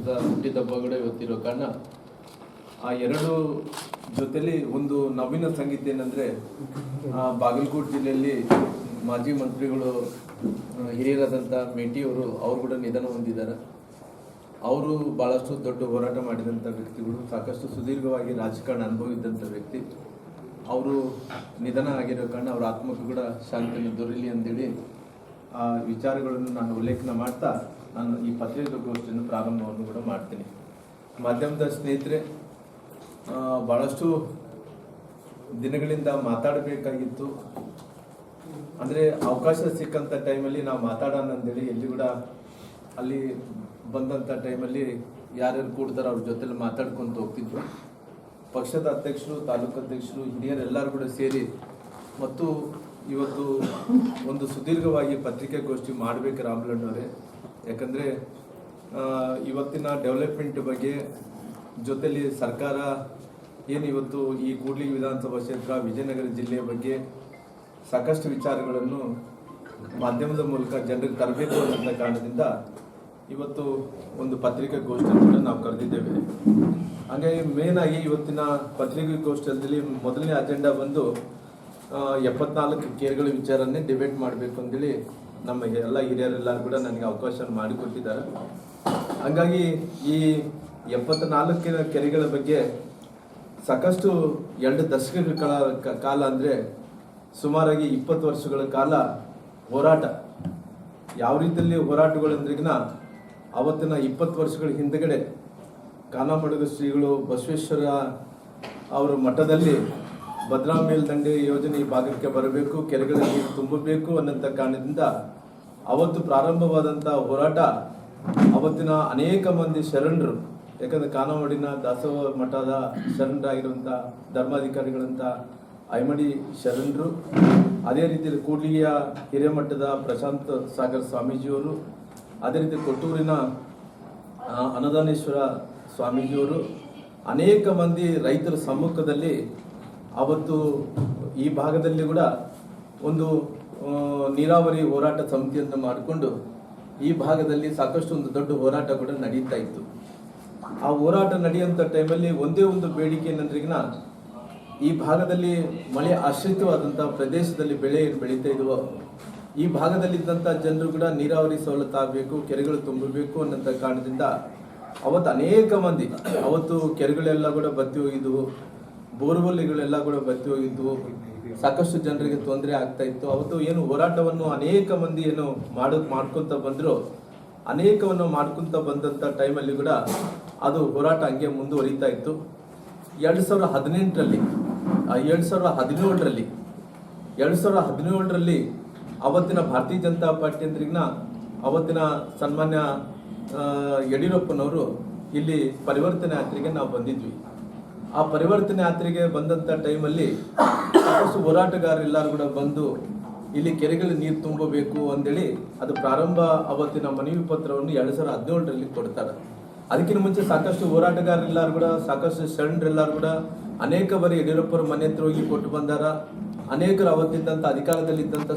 ಅವರ ಹುಟ್ಟಿದಬ್ಬಗಳು ಇವತ್ತಿರೋ ಕಾರಣ ಆ ಎರಡು ಜೊತೆಲಿ ಒಂದು ನವೀನ ಸಂಗೀತ ಏನಂದರೆ ಬಾಗಲಕೋಟೆ ಜಿಲ್ಲೆಯಲ್ಲಿ ಮಾಜಿ ಮಂತ್ರಿಗಳು ಹಿರಿಯರಾದಂಥ ಮೇಟಿಯವರು ಅವರು ಕೂಡ ನಿಧನ ಹೊಂದಿದ್ದಾರೆ. ಅವರು ಭಾಳಷ್ಟು ದೊಡ್ಡ ಹೋರಾಟ ಮಾಡಿದಂಥ ವ್ಯಕ್ತಿಗಳು, ಸಾಕಷ್ಟು ಸುದೀರ್ಘವಾಗಿ ರಾಜಕಾರಣ ಅನುಭವ ಇದ್ದಂಥ ವ್ಯಕ್ತಿ. ಅವರು ನಿಧನ ಆಗಿರೋ ಕಾರಣ ಅವರ ಆತ್ಮಕ್ಕೂ ಕೂಡ ಶಾಂತಿಯನ್ನು ದೊರೆಯಲಿ ಅಂತೇಳಿ ಆ ವಿಚಾರಗಳನ್ನು ನಾನು ಉಲ್ಲೇಖನ ಮಾಡ್ತಾ ನಾನು ಈ ಪತ್ರಿಕಾಗೋಷ್ಠಿಯನ್ನು ಪ್ರಾರಂಭವನ್ನು ಕೂಡ ಮಾಡ್ತೀನಿ. ಮಾಧ್ಯಮದ ಸ್ನೇಹಿತರೆ, ಭಾಳಷ್ಟು ದಿನಗಳಿಂದ ಮಾತಾಡಬೇಕಾಗಿತ್ತು. ಅಂದರೆ ಅವಕಾಶ ಸಿಕ್ಕಂಥ ಟೈಮಲ್ಲಿ ನಾವು ಮಾತಾಡೋಣ ಅಂತೇಳಿ ಎಲ್ಲಿ ಕೂಡ ಅಲ್ಲಿ ಬಂದಂಥ ಟೈಮಲ್ಲಿ ಯಾರ್ಯಾರು ಕೂಡ್ತಾರೆ ಅವ್ರ ಜೊತೆಲಿ ಮಾತಾಡ್ಕೊಂಡು ಹೋಗ್ತಿದ್ವಿ. ಪಕ್ಷದ ಅಧ್ಯಕ್ಷರು, ತಾಲೂಕು ಅಧ್ಯಕ್ಷರು, ಹಿರಿಯರೆಲ್ಲರೂ ಕೂಡ ಸೇರಿ ಮತ್ತು ಇವತ್ತು ಒಂದು ಸುದೀರ್ಘವಾಗಿ ಪತ್ರಿಕಾಗೋಷ್ಠಿ ಮಾಡಬೇಕು ರಾಮಲಣ್ಣವರೇ. ಯಾಕಂದರೆ ಇವತ್ತಿನ ಡೆವಲಪ್ಮೆಂಟ್ ಬಗ್ಗೆ ಜೊತೆಲಿ ಸರ್ಕಾರ ಏನು ಇವತ್ತು ಈ ಕೂಡ್ಲಿಗಿ ವಿಧಾನಸಭಾ ಕ್ಷೇತ್ರ ವಿಜಯನಗರ ಜಿಲ್ಲೆಯ ಬಗ್ಗೆ ಸಾಕಷ್ಟು ವಿಚಾರಗಳನ್ನು ಮಾಧ್ಯಮದ ಮೂಲಕ ಜನರಿಗೆ ತರಬೇಕು ಅನ್ನೋ ಕಾರಣದಿಂದ ಇವತ್ತು ಒಂದು ಪತ್ರಿಕಾಗೋಷ್ಠಿ ಕೂಡ ನಾವು ಕರೆದಿದ್ದೇವೆ. ಹಾಗಾಗಿ ಮೇನ್ ಆಗಿ ಇವತ್ತಿನ ಪತ್ರಿಕಾಗೋಷ್ಠಿಯಲ್ಲಿ ಮೊದಲನೇ ಅಜೆಂಡಾ ಬಂದು 74 ಕೇರ್ಗಳ ವಿಚಾರನ್ನೇ ಡಿಬೇಟ್ ಮಾಡಬೇಕು ಅಂತೇಳಿ ನಮ್ಮ ಎಲ್ಲ ಹಿರಿಯರೆಲ್ಲರೂ ಕೂಡ ನನಗೆ ಅವಕಾಶ ಮಾಡಿಕೊಟ್ಟಿದ್ದಾರೆ. ಹಾಗಾಗಿ ಈ 74 ಕೆರೆಗಳ ಬಗ್ಗೆ ಸಾಕಷ್ಟು 2 ದಶಕಗಳ ಕಾಲ ಅಂದರೆ ಸುಮಾರಾಗಿ 20 ವರ್ಷಗಳ ಕಾಲ ಹೋರಾಟ. ಯಾವ ರೀತಿಯಲ್ಲಿ ಹೋರಾಟಗಳಂದ್ರಿಗಿನ ಅವತ್ತಿನ 20 ವರ್ಷಗಳ ಹಿಂದಗಡೆ ಕಾನಮಡುಗ ಶ್ರೀಗಳು ಬಸವೇಶ್ವರ ಅವರ ಮಠದಲ್ಲಿ ಭದ್ರಾ ಮೇಲ್ದಂಡೆ ಯೋಜನೆ ಈ ಭಾಗಕ್ಕೆ ಬರಬೇಕು, ಕೆರೆಗಳ ನೀರು ತುಂಬಬೇಕು ಅನ್ನೋಂಥ ಕಾರಣದಿಂದ ಅವತ್ತು ಪ್ರಾರಂಭವಾದಂಥ ಹೋರಾಟ ಅವತ್ತಿನ ಅನೇಕ ಮಂದಿ ಶರಣರು, ಯಾಕಂದರೆ ಕಾನಮಡಿನ ದಾಸೋಹ ಮಠದ ಶರಣರಾಗಿರುವಂಥ ಧರ್ಮಾಧಿಕಾರಿಗಳಂಥ ಐಮಡಿ ಶರಣರು, ಅದೇ ರೀತಿಯಲ್ಲಿ ಕೂಡ್ಲಿಗಿಯ ಹಿರೇಮಠದ ಪ್ರಶಾಂತ್ ಸಾಗರ್ ಸ್ವಾಮೀಜಿಯವರು, ಅದೇ ರೀತಿ ಕೊಟ್ಟೂರಿನ ಅನ್ನದಾನೇಶ್ವರ ಸ್ವಾಮೀಜಿಯವರು, ಅನೇಕ ಮಂದಿ ರೈತರ ಸಮ್ಮುಖದಲ್ಲಿ ಅವತ್ತು ಈ ಭಾಗದಲ್ಲಿ ಕೂಡ ಒಂದು ನೀರಾವರಿ ಹೋರಾಟ ಸಮಿತಿಯನ್ನು ಮಾಡಿಕೊಂಡು ಈ ಭಾಗದಲ್ಲಿ ಸಾಕಷ್ಟು ಒಂದು ದೊಡ್ಡ ಹೋರಾಟ ಕೂಡ ನಡೀತಾ ಇತ್ತು. ಆ ಹೋರಾಟ ನಡೆಯುವಂಥ ಟೈಮಲ್ಲಿ ಒಂದೇ ಒಂದು ಬೇಡಿಕೆ ಏನಂದ್ರಿಗಿನ ಈ ಭಾಗದಲ್ಲಿ ಮಳೆ ಆಶ್ರಿತವಾದಂಥ ಪ್ರದೇಶದಲ್ಲಿ ಬೆಳೆ ಏನು ಬೆಳೀತಾ ಇದ್ವೋ ಈ ಭಾಗದಲ್ಲಿದ್ದಂಥ ಜನರು ಕೂಡ ನೀರಾವರಿ ಸವಲತ್ತು ಆಗಬೇಕು, ಕೆರೆಗಳು ತುಂಬಬೇಕು ಅನ್ನೋಂಥ ಕಾರಣದಿಂದ ಅವತ್ತು ಅನೇಕ ಮಂದಿ ಅವತ್ತು ಕೆರೆಗಳೆಲ್ಲ ಕೂಡ ಬತ್ತಿ ಹೋಗಿದ್ವು, ಬೋರ್ವೆಲ್ಗಳೆಲ್ಲ ಕೂಡ ಬತ್ತಿ ಹೋಗಿದ್ವು, ಸಾಕಷ್ಟು ಜನರಿಗೆ ತೊಂದರೆ ಆಗ್ತಾ ಇತ್ತು. ಅವತ್ತು ಏನು ಹೋರಾಟವನ್ನು ಅನೇಕ ಮಂದಿ ಏನು ಮಾಡ್ಕೊತ ಬಂದರು, ಅನೇಕವನ್ನು ಮಾಡ್ಕೊತ ಬಂದಂಥ ಟೈಮಲ್ಲಿ ಕೂಡ ಅದು ಹೋರಾಟ ಹಂಗೆ ಮುಂದುವರಿತಾ ಇತ್ತು. 2018ರಲ್ಲಿ 2017ರಲ್ಲಿ ಅವತ್ತಿನ ಭಾರತೀಯ ಜನತಾ ಪಾರ್ಟಿ ಅಂದ್ರಿಗಿನ ಅವತ್ತಿನ ಸನ್ಮಾನ್ಯ ಯಡಿಯೂರಪ್ಪನವರು ಇಲ್ಲಿ ಪರಿವರ್ತನೆ ಯಾತ್ರೆಗೆ ನಾವು ಬಂದಿದ್ವಿ. ಆ ಪರಿವರ್ತನೆ ಯಾತ್ರೆಗೆ ಬಂದಂಥ ಟೈಮಲ್ಲಿ ಸಾಕಷ್ಟು ಹೋರಾಟಗಾರರೆಲ್ಲರೂ ಕೂಡ ಬಂದು ಇಲ್ಲಿ ಕೆರೆಗಳ ನೀರು ತುಂಬಬೇಕು ಅಂದೇಳಿ ಅದು ಪ್ರಾರಂಭ ಅವತ್ತಿನ ಮನವಿ ಪತ್ರವನ್ನು 2017ರಲ್ಲಿ ಕೊಡ್ತಾರೆ. ಅದಕ್ಕಿಂತ ಮುಂಚೆ ಸಾಕಷ್ಟು ಹೋರಾಟಗಾರರೆಲ್ಲರೂ ಕೂಡ, ಸಾಕಷ್ಟು ಶರಣರೆಲ್ಲರೂ ಕೂಡ ಅನೇಕ ಬಾರಿ ಯಡಿಯೂರಪ್ಪರ ಮನೆ ಹತ್ರ ಹೋಗಿ ಕೊಟ್ಟು ಬಂದಾರ. ಅನೇಕರು ಅವತ್ತಿದ್ದಂಥ ಅಧಿಕಾರದಲ್ಲಿದ್ದಂಥ